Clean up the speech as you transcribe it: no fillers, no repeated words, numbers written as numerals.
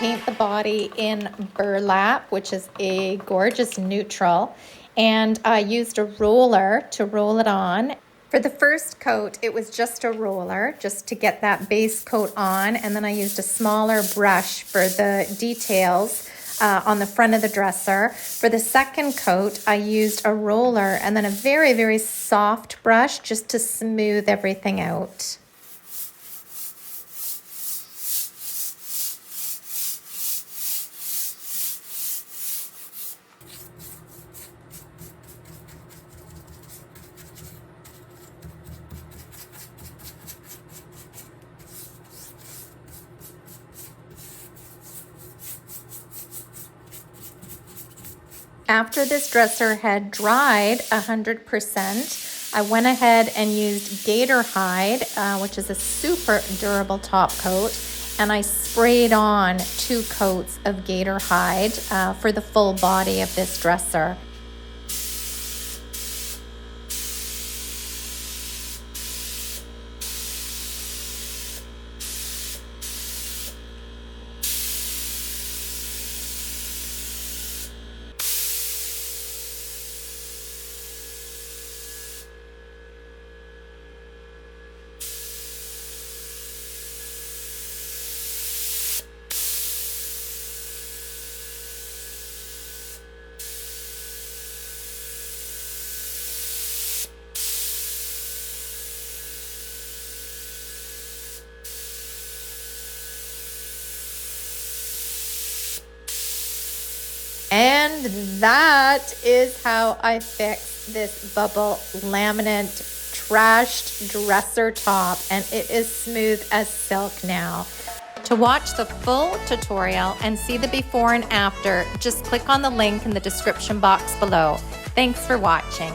paint the body in Burlap, which is a gorgeous neutral, and I used a roller to roll it on. For the first coat, it was just a roller, just to get that base coat on, and then I used a smaller brush for the details on the front of the dresser. For the second coat, I used a roller and then a very, very soft brush just to smooth everything out. After this dresser had dried 100%, I went ahead and used Gator Hide, which is a super durable top coat, and I sprayed on 2 coats of Gator Hide for the full body of this dresser. And that is how I fixed this bubble laminate trashed dresser top, and it is smooth as silk now. To watch the full tutorial and see the before and after, just click on the link in the description box below. Thanks for watching.